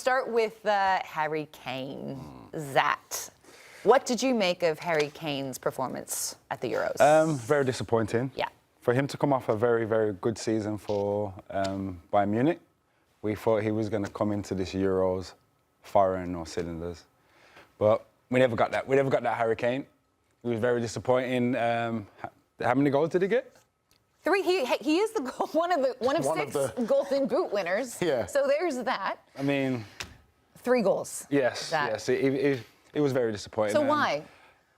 start with Harry Kane. Zat, what did you make of Harry Kane's performance at the Euros? Very disappointing. Yeah. For him to come off a very, very good season for Bayern Munich, we thought he was going to come into this Euros firing all cylinders. But we never got that. We never got that Harry Kane. It was very disappointing. How many goals did he get? 3. He is the one of 6 Golden Boot winners. Yeah. So there's that. I mean, 3 goals. Yes, yes. It was very disappointing. So why?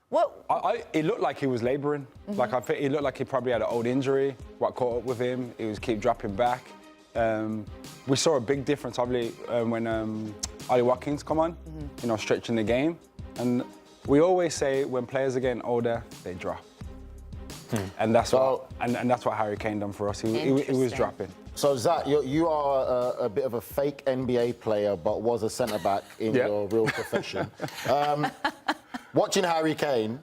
What? It looked like he was labouring. Like I think he looked like he probably had an old injury. What caught up with him? He was keep dropping back. We saw a big difference, obviously, when Ollie Watkins come on. You know, stretching the game. And we always say when players are getting older, they drop. And that's what Harry Kane done for us. He was dropping. So Zach, you are a bit of a fake NBA player, but was a centre back in your real profession. Watching Harry Kane,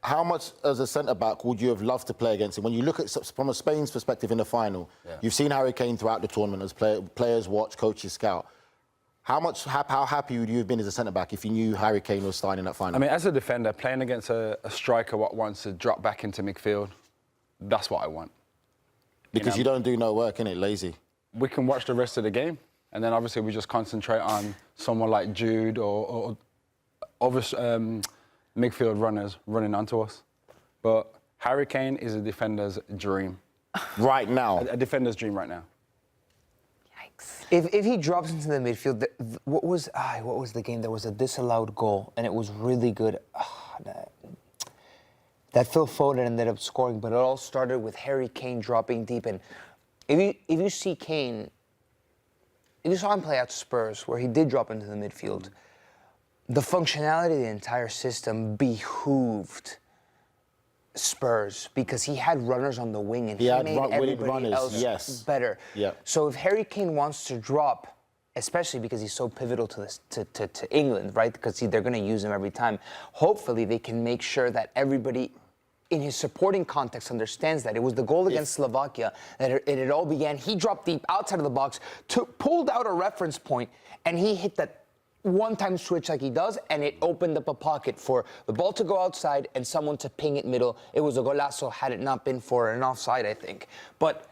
how much as a centre back would you have loved to play against him? When you look at from a Spain's perspective in the final, you've seen Harry Kane throughout the tournament as players watch, coaches scout. How happy would you have been as a centre-back if you knew Harry Kane was starting that final? I mean, as a defender, playing against a striker what wants to drop back into midfield, that's what I want. Because you don't do no work, innit? Lazy. We can watch the rest of the game, and then obviously we just concentrate on someone like Jude or other midfield runners running onto us. But Harry Kane is a defender's dream. Right now? A defender's dream right now. If he drops into the midfield, what was the game? There was a disallowed goal, and it was really good. That Phil Foden ended up scoring, but it all started with Harry Kane dropping deep. And if you see Kane, if you saw him play at Spurs, where he did drop into the midfield, the functionality of the entire system behooved Spurs because he had runners on the wing and he made everybody else better. Yeah. So if Harry Kane wants to drop, especially because he's so pivotal to this to England, right? Because they're going to use him every time. Hopefully they can make sure that everybody in his supporting context understands that. It was the goal against Slovakia that it all began. He dropped deep outside of the box, pulled out a reference point, and he hit that one-time switch like he does, and it opened up a pocket for the ball to go outside and someone to ping it middle. It was a golazo had it not been for an offside, I think. But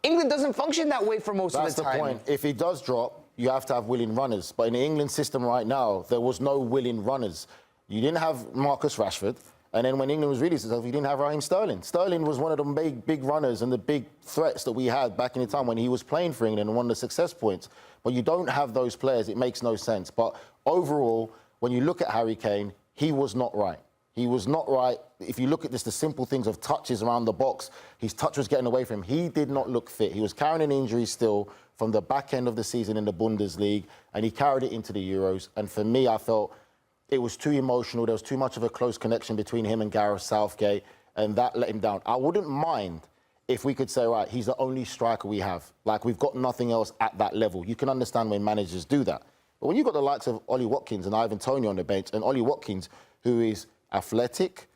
England doesn't function that way for most of the time. That's the point. If he does drop, you have to have willing runners. But in the England system right now, there was no willing runners. You didn't have Marcus Rashford. And then when England was really successful, you didn't have Raheem Sterling. Sterling was one of the big runners and the big threats that we had back in the time when he was playing for England and one of the success points. But you don't have those players. It makes no sense. But overall, when you look at Harry Kane, he was not right. He was not right. If you look at just the simple things of touches around the box, his touch was getting away from him. He did not look fit. He was carrying an injury still from the back end of the season in the Bundesliga, and he carried it into the Euros. And for me, I felt it was too emotional. There was too much of a close connection between him and Gareth Southgate, and that let him down. I wouldn't mind if we could say, right, he's the only striker we have. Like, we've got nothing else at that level. You can understand when managers do that. But when you've got the likes of Ollie Watkins and Ivan Toney on the bench, and Ollie Watkins, who is athletic,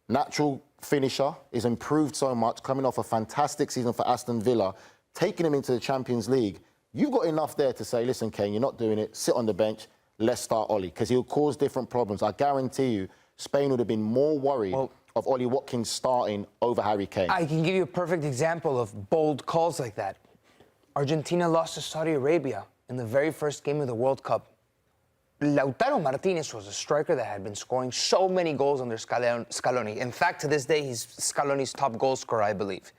natural finisher, is improved so much, coming off a fantastic season for Aston Villa, taking him into the Champions League, you've got enough there to say, listen, Kane, you're not doing it, sit on the bench, let's start Ollie, because he'll cause different problems. I guarantee you, Spain would have been more worried of Ollie Watkins starting over Harry Kane. I can give you a perfect example of bold calls like that. Argentina lost to Saudi Arabia in the very first game of the World Cup. Lautaro Martinez was a striker that had been scoring so many goals under Scaloni. In fact, to this day, he's Scaloni's top goal scorer, I believe.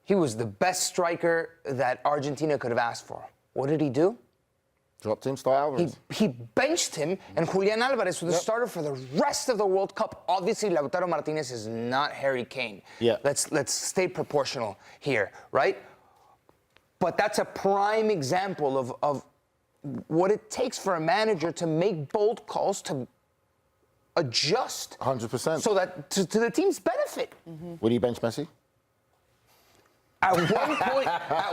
He was the best striker that Argentina could have asked for. What did he do? Dropped him, start Alvarez. He benched him, and Julian Alvarez was the starter for the rest of the World Cup. Obviously, Lautaro Martinez is not Harry Kane. Yeah. Let's stay proportional here, right? But that's a prime example of what it takes for a manager to make bold calls, to adjust. 100%. So that to the team's benefit. Would he bench Messi? At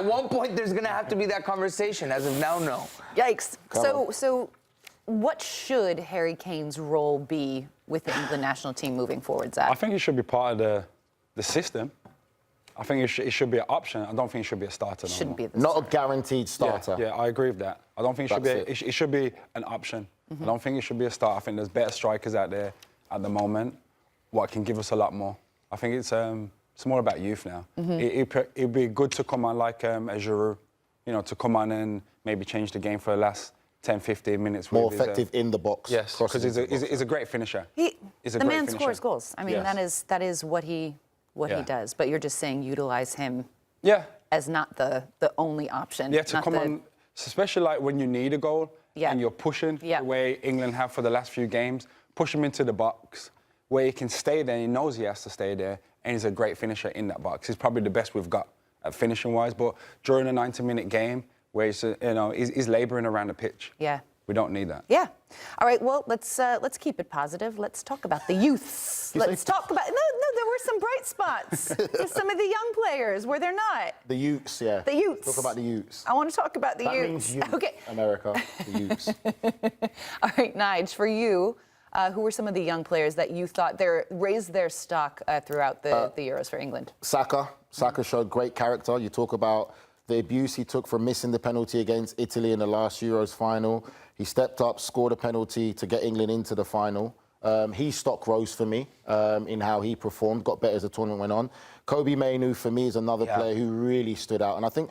one point, there's going to have to be that conversation. As of now, no. Yikes. So what should Harry Kane's role be within the national team moving forward, Zach? I think he should be part of the system. I think it should be an option. I don't think it should be a starter. Shouldn't be the Not starter. a guaranteed starter. Yeah, I agree with that. I don't think it should That's be. It should be an option. I don't think it should be a starter. I think there's better strikers out there at the moment. What can give us a lot more. I think it's more about youth now. It'd be good to come on like a Giroud, you know, to come on and maybe change the game for the last 10, 15 minutes. More with his, effective in the box. Yes, because he's a great finisher. The man scores goals. I mean, Yes. that is what he does. But you're just saying utilize him Yeah. as not the only option. Yeah, to not come on, especially like when you need a goal and you're pushing the way England have for the last few games, push him into the box where he can stay there. He knows he has to stay there, and he's a great finisher in that box. He's probably the best we've got at finishing-wise. But during a 90-minute game where he's labouring around the pitch, we don't need that. Yeah. All right. Well, let's keep it positive. Let's talk about the youths. Let's talk about there were some bright spots with some of the young players where they're not. The Utes, yeah. The Utes. Talk about the Utes. I want to talk about the That Utes. means youth, Okay. America, the Utes. All right, Nige, for you, who were some of the young players that you thought raised their stock throughout the Euros for England? Saka showed great character. You talk about the abuse he took from missing the penalty against Italy in the last Euros final. He stepped up, scored a penalty to get England into the final. His stock rose for me in how he performed, got better as the tournament went on. Kobe Mainoo, for me, is another player who really stood out. And I think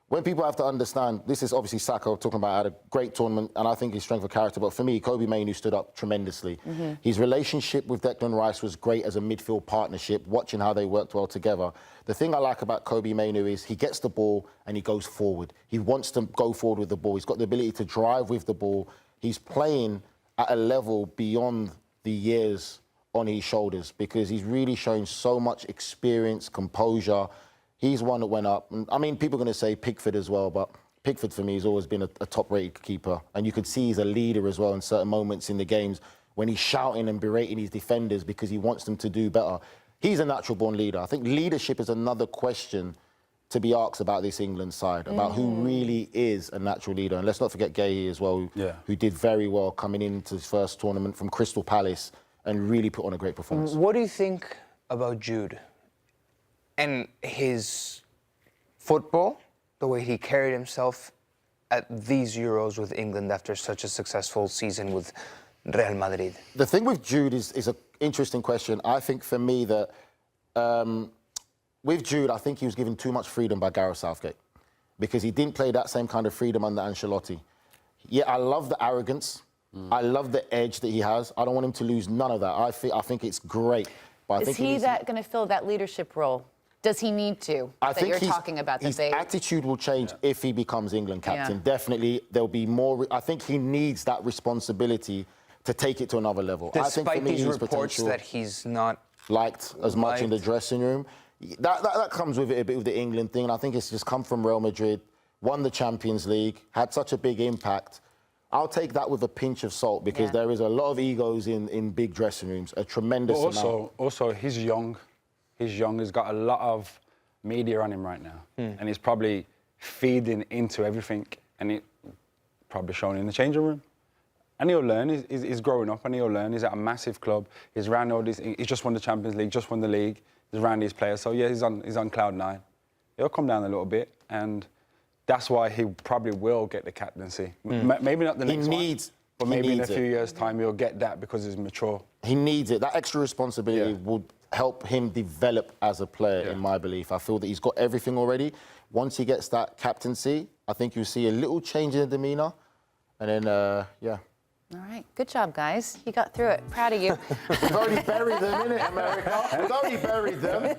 when people have to understand, this is obviously Saka talking about had a great tournament, and I think his strength of character. But for me, Kobe Mainoo stood up tremendously. His relationship with Declan Rice was great as a midfield partnership, watching how they worked well together. The thing I like about Kobe Mainoo is he gets the ball and he goes forward. He wants to go forward with the ball. He's got the ability to drive with the ball. He's playing at a level beyond the years on his shoulders because he's really showing so much experience, composure. He's one that went up. I mean, people are going to say Pickford as well, but Pickford for me has always been a top-rated keeper. And you could see he's a leader as well in certain moments in the games when he's shouting and berating his defenders because he wants them to do better. He's a natural-born leader. I think leadership is another question to be asked about this England side, about who really is a natural leader. And let's not forget Gahey as well, who did very well coming into his first tournament from Crystal Palace and really put on a great performance. What do you think about Jude and his football, the way he carried himself at these Euros with England after such a successful season with Real Madrid? The thing with Jude is an interesting question. I think for me that with Jude, I think he was given too much freedom by Gareth Southgate because he didn't play that same kind of freedom under Ancelotti. Yeah, I love the arrogance. I love the edge that he has. I don't want him to lose none of that. I think it's great. But I think Is he going to fill that leadership role? Does he need to? I think you're talking about his attitude will change if he becomes England captain. Definitely, there'll be more. I think he needs that responsibility to take it to another level. Despite I think for me, these his reports that he's not liked as much in the dressing room. That comes with it a bit with the England thing. And I think it's just come from Real Madrid, won the Champions League, had such a big impact. I'll take that with a pinch of salt because there is a lot of egos in big dressing rooms, a tremendous amount. Also, he's young. He's young. He's got a lot of media on him right now. And he's probably feeding into everything. And it probably shown in the changing room. And he'll learn. He's growing up and he'll learn. He's at a massive club. He's around all these. He's just won the Champions League, just won the league. He's around these players. So, yeah, he's on cloud nine. He'll come down a little bit. And that's why he probably will get the captaincy. Maybe not the next one, but maybe in a few years' time he'll get that because he's mature. He needs it. That extra responsibility would help him develop as a player, in my belief. I feel that he's got everything already. Once he gets that captaincy, I think you'll see a little change in the demeanour. And then, All right. Good job, guys. You got through it. Proud of you. We've already buried them, innit, America? We've already buried them.